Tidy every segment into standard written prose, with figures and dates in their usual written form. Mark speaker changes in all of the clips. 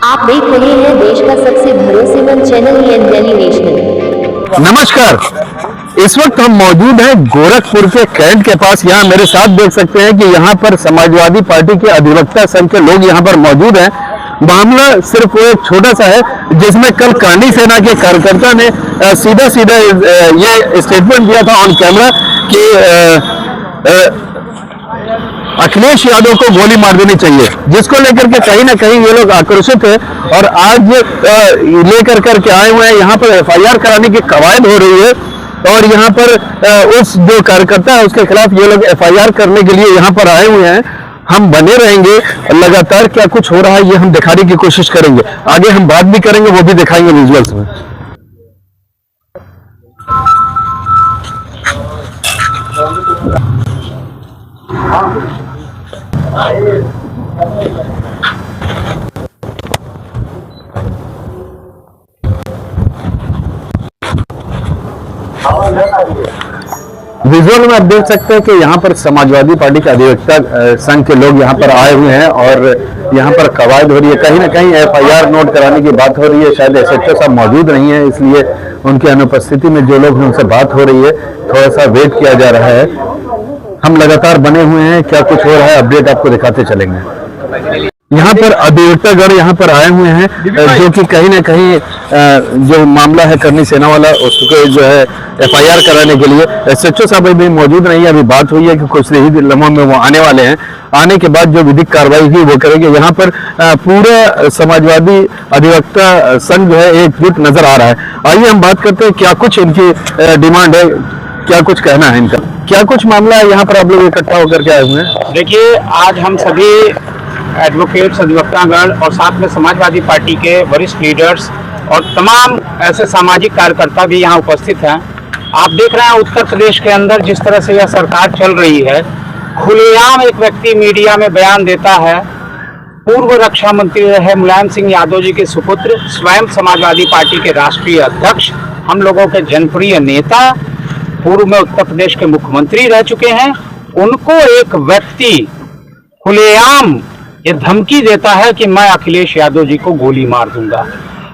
Speaker 1: आप देख रहे हैं देश का सबसे भरोसेमंद चैनल डेली नेशनल।
Speaker 2: नमस्कार, इस वक्त हम मौजूद हैं गोरखपुर के कैंट के पास। यहाँ मेरे साथ देख सकते हैं कि यहाँ पर समाजवादी पार्टी के अधिवक्ता संघ के लोग यहाँ पर मौजूद हैं। मामला सिर्फ वो एक छोटा सा है जिसमें कल कांडी सेना के कार्यकर्ता ने सीधा ये स्टेटमेंट दिया था ऑन कैमरा कि अखिलेश यादव को गोली मार देनी चाहिए, जिसको लेकर के कहीं ना कहीं ये लोग आक्रोशित है और आज लेकर करके आए हुए हैं। यहाँ पर एफआईआर कराने की कवायद हो रही है और यहाँ पर उस जो कार्यकर्ता है उसके खिलाफ ये लोग एफआईआर करने के लिए यहाँ पर आए हुए हैं। हम बने रहेंगे, लगातार क्या कुछ हो रहा है ये हम दिखाने की कोशिश करेंगे। आगे हम बात भी करेंगे, वो भी दिखाएंगे विजुअल्स में। विजुअल में आप देख सकते हैं कि यहाँ पर समाजवादी पार्टी के अधिवक्ता संघ के लोग यहाँ पर आए हुए हैं और यहाँ पर कवायद हो रही है। कहीं ना कहीं एफआईआर नोट कराने की बात हो रही है। शायद एसएचओ साहब मौजूद नहीं है, इसलिए उनकी अनुपस्थिति में जो लोग हैं उनसे बात हो रही है। थोड़ा सा वेट किया जा रहा है। हम लगातार बने हुए हैं, क्या कुछ हो रहा है अपडेट आपको दिखाते चलेंगे। यहाँ पर अधिवक्तागण यहाँ पर आए हुए हैं जो कि कहीं ना कहीं जो मामला है करनी सेना वाला उसको जो है एफआईआर कराने के लिए एसएचओ साहब भी मौजूद नहीं है। अभी बात हुई है कि कुछ ही लम्हों में वो आने वाले हैं। आने के बाद जो विधिक कार्रवाई हुई वो करेंगे। यहाँ पर पूरा समाजवादी अधिवक्ता संघ जो है एकजुट नजर आ रहा है। आइए हम बात करते हैं क्या कुछ इनकी डिमांड है, क्या कुछ कहना है इनका, क्या कुछ मामला है। यहाँ पर आप लोग इकट्ठा होकर के आए हुए हैं।
Speaker 3: देखिए, आज हम सभी एडवोकेट्स, अधिवक्तागण और साथ में समाजवादी पार्टी के वरिष्ठ लीडर्स और तमाम ऐसे सामाजिक कार्यकर्ता भी यहाँ उपस्थित हैं। आप देख रहे हैं उत्तर प्रदेश के अंदर जिस तरह से यह सरकार चल रही है, खुलेआम एक व्यक्ति मीडिया में बयान देता है। पूर्व रक्षा मंत्री रहे मुलायम सिंह यादव जी के सुपुत्र, स्वयं समाजवादी पार्टी के राष्ट्रीय अध्यक्ष, हम लोगों के जनप्रिय नेता, पूर्व में उत्तर प्रदेश के मुख्यमंत्री रह चुके हैं, उनको एक व्यक्ति खुलेआम ये धमकी देता है कि मैं अखिलेश यादव जी को गोली मार दूंगा।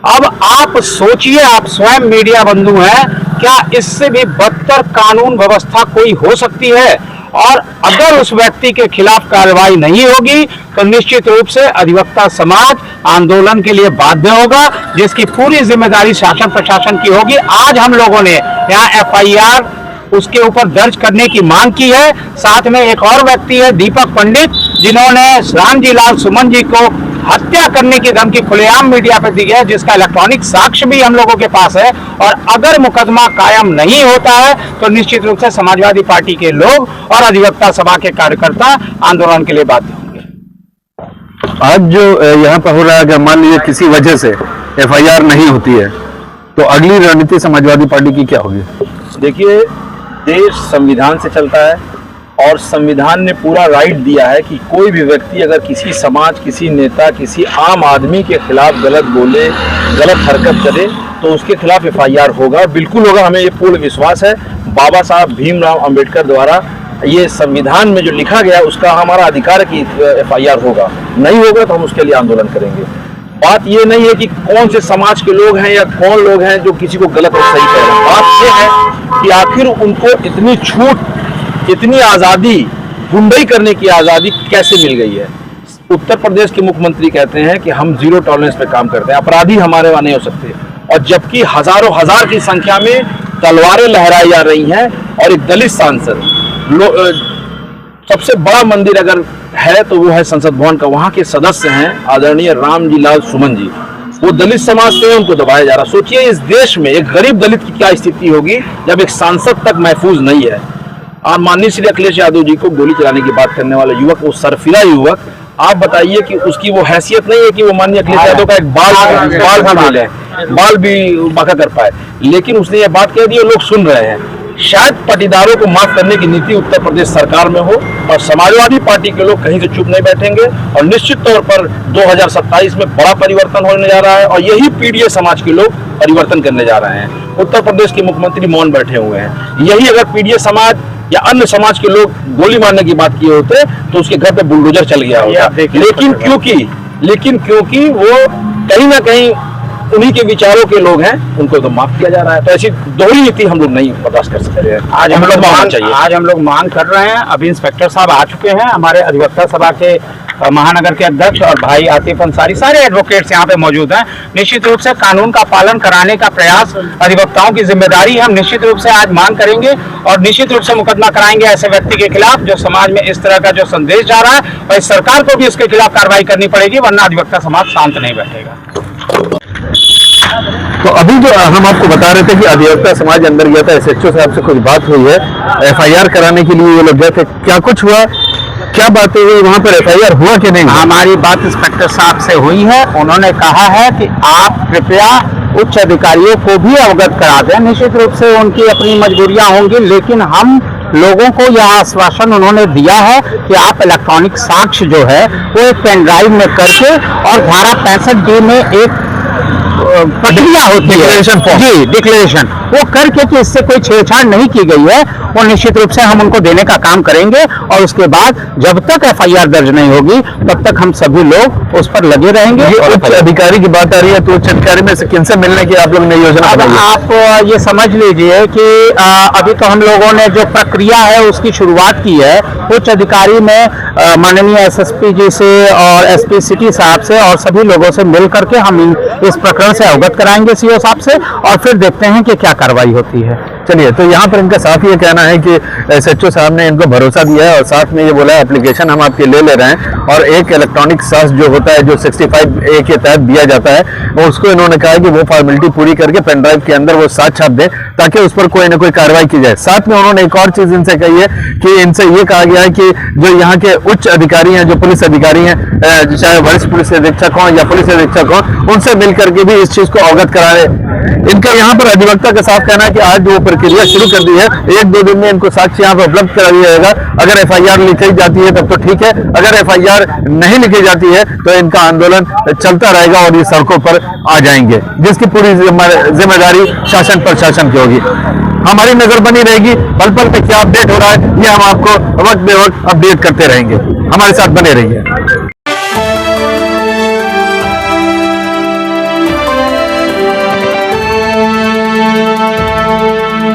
Speaker 3: अब आप सोचिए, आप स्वयं मीडिया बंधु हैं, क्या इससे भी बदतर कानून व्यवस्था कोई हो सकती है? और अगर उस व्यक्ति के खिलाफ कार्रवाई नहीं होगी तो निश्चित रूप से अधिवक्ता समाज आंदोलन के लिए बाध्य होगा, जिसकी पूरी जिम्मेदारी शासन प्रशासन की होगी। आज हम लोगों ने यहाँ एफआईआर उसके ऊपर दर्ज करने की मांग की है। साथ में एक और व्यक्ति है दीपक पंडित, जिन्होंने रामजी लाल सुमन जी को हत्या करने की धमकी खुलेआम मीडिया पर दी है, जिसका इलेक्ट्रॉनिक साक्ष्य भी हम लोगों के पास है। और अगर मुकदमा कायम नहीं होता है तो निश्चित रूप से समाजवादी पार्टी के लोग और अधिवक्ता सभा के कार्यकर्ता आंदोलन के लिए बाध्य होंगे।
Speaker 2: आज जो यहाँ पर हो रहा है, अगर मान लीजिए किसी वजह से एफआईआर नहीं होती है तो अगली रणनीति समाजवादी पार्टी की क्या होगी?
Speaker 4: देखिए, देश संविधान से चलता है और संविधान ने पूरा राइट दिया है कि कोई भी व्यक्ति अगर किसी समाज, किसी नेता, किसी आम आदमी के खिलाफ गलत बोले, गलत हरकत करे तो उसके खिलाफ एफआईआर होगा, बिल्कुल होगा। हमें ये पूर्ण विश्वास है। बाबा साहब भीमराव अंबेडकर द्वारा ये संविधान में जो लिखा गया उसका हमारा अधिकार है कि एफआईआर होगा। नहीं होगा तो हम उसके लिए आंदोलन करेंगे। बात ये नहीं है कि कौन से समाज के लोग हैं या कौन लोग हैं जो किसी को गलत और सही कह रहे हैं। बात ये है कि आखिर उनको इतनी छूट, इतनी आज़ादी, गुंडई करने की आज़ादी कैसे मिल गई है? उत्तर प्रदेश के मुख्यमंत्री कहते हैं कि हम जीरो टॉलरेंस पे काम करते हैं, अपराधी हमारे वहाँ नहीं हो सकते, और जबकि हजारों हजार की संख्या में तलवारें लहराई जा रही हैं। और एक दलित सांसद, सबसे बड़ा मंदिर अगर है तो वो है संसद भवन का, वहाँ के सदस्य हैं आदरणीय रामजी लाल सुमन जी, वो दलित समाज से उनको दबाया जा रहा। सोचिए इस देश में एक गरीब दलित की क्या स्थिति होगी जब एक सांसद तक महफूज नहीं है। और माननीय श्री अखिलेश यादव जी को गोली चलाने की बात करने वाला युवक, वो सरफिरा युवक, आप बताइए कि उसकी वो हैसियत नहीं है कि वो माननीय अखिलेश यादव का एक बाल भी बाका कर पाए, लेकिन उसने ये बात कह दी और लोग सुन रहे हैं। शायद पाटीदारों को माफ करने की नीति उत्तर प्रदेश सरकार में हो और समाजवादी पार्टी के लोग कहीं से चुप नहीं बैठेंगे और निश्चित तौर पर 2027 में बड़ा परिवर्तन होने जा रहा है और यही पीडीए समाज के लोग परिवर्तन करने जा रहे हैं। उत्तर प्रदेश के मुख्यमंत्री मौन बैठे हुए हैं। यही अगर पीडीए समाज या अन्य समाज के लोग गोली मारने की बात किए होते तो उसके घर पे बुलडोजर चल गया होता। लेकिन क्योंकि वो कहीं ना कहीं उन्हीं के विचारों के लोग हैं, उनको तो माफ किया जा रहा है। तो ऐसी दोहरी नीति हम लोग नहीं बर्दाश्त कर सकते हैं।
Speaker 3: आज हम लोग मांग कर रहे हैं। अभी इंस्पेक्टर साहब आ चुके हैं, हमारे अधिवक्ता सभा के महानगर के अध्यक्ष और भाई आतिफ अंसारी, सारे एडवोकेट्स यहाँ पे मौजूद हैं। निश्चित रूप से कानून का पालन कराने का प्रयास अधिवक्ताओं की जिम्मेदारी है। हम निश्चित रूप से आज मांग करेंगे और निश्चित रूप से मुकदमा कराएंगे ऐसे व्यक्ति के खिलाफ जो समाज में इस तरह का जो संदेश जा रहा है, और इस सरकार को भी इसके खिलाफ कार्रवाई करनी पड़ेगी, वरना अधिवक्ता समाज शांत नहीं बैठेगा।
Speaker 2: तो अभी जो हम आपको बता रहे थे कि अधिवक्ता समाज अंदर गया था, एसएचओ साहब से कुछ बात हुई है, एफआईआर कराने के लिए ये लोग गए थे, क्या कुछ हुआ, क्या बातें हुई वहां पर, एफआईआर हुआ कि नहीं?
Speaker 3: हमारी बात इंस्पेक्टर साहब से हुई है। उन्होंने कहा है कि आप कृपया उच्च अधिकारियों को भी अवगत करा दें। निश्चित रूप से उनकी अपनी मजबूरियां होंगी, लेकिन हम लोगों को यह आश्वासन उन्होंने दिया है कि आप इलेक्ट्रॉनिक साक्ष्य जो है वो एक पेन ड्राइव में करके, और धारा 65D में एक प्रक्रिया होती है जी, डिक्लेरेशन, वो करके कि इससे कोई छेड़छाड़ नहीं की गई है, वो निश्चित रूप से हम उनको देने का काम करेंगे। और उसके बाद जब तक एफआईआर दर्ज नहीं होगी तब तक हम सभी लोग उस पर लगे रहेंगे।
Speaker 2: उच्च अधिकारी की बात आ रही है, तो उच्च अधिकारी में से किनसे मिलने की आप लोग ने योजना बनाई है?
Speaker 3: आप ये समझ लीजिए कि अभी तो हम लोगों ने जो प्रक्रिया है उसकी शुरुआत की है। उच्च अधिकारी में माननीय एसएसपी जी से और एसपी सिटी साहब से और सभी लोगों से मिल करके हम इस प्रकरण से अवगत कराएंगे सीओ साहब से, और फिर देखते हैं कि क्या कार्रवाई होती है।
Speaker 2: चलिए, तो यहाँ पर इनका साफ ये कहना है कि एसएचओ साहब ने इनको भरोसा दिया है और साथ में ये बोला है एप्लीकेशन हम आपके ले रहे हैं, और एक इलेक्ट्रॉनिक साक्ष्य जो होता है जो 65A के तहत दिया जाता है, वो उसको इन्होंने कहा है कि वो फॉर्मेलिटी पूरी करके पेन ड्राइव के अंदर वो साक्ष्य छाप दें ताकि उस पर कोई ना कोई कार्रवाई की जाए। साथ में उन्होंने एक और चीज इनसे कही है कि इनसे ये कहा गया है कि जो यहाँ के उच्च अधिकारी हैं, जो पुलिस अधिकारी हैं, चाहे वरिष्ठ पुलिस अधीक्षक हों या पुलिस अधीक्षक हों, उनसे मिल करके भी इस चीज को अवगत कराए। इनका यहाँ पर अधिवक्ता का साफ कहना है कि आज वो प्रक्रिया शुरू कर दी है, 1-2 दिन में इनको साक्ष्य यहाँ पर उपलब्ध करा दिया जाएगा। अगर एफआईआर लिखी जाती है तब तो ठीक है, अगर एफआईआर नहीं लिखी जाती है तो इनका आंदोलन चलता रहेगा और ये सड़कों पर आ जाएंगे, जिसकी पूरी जिम्मेदारी शासन प्रशासन की होगी। हमारी नजर बनी रहेगी, पल पल पे क्या अपडेट हो रहा है ये हम आपको वक्त बे वक्त अपडेट करते रहेंगे। हमारे साथ बने रहिए।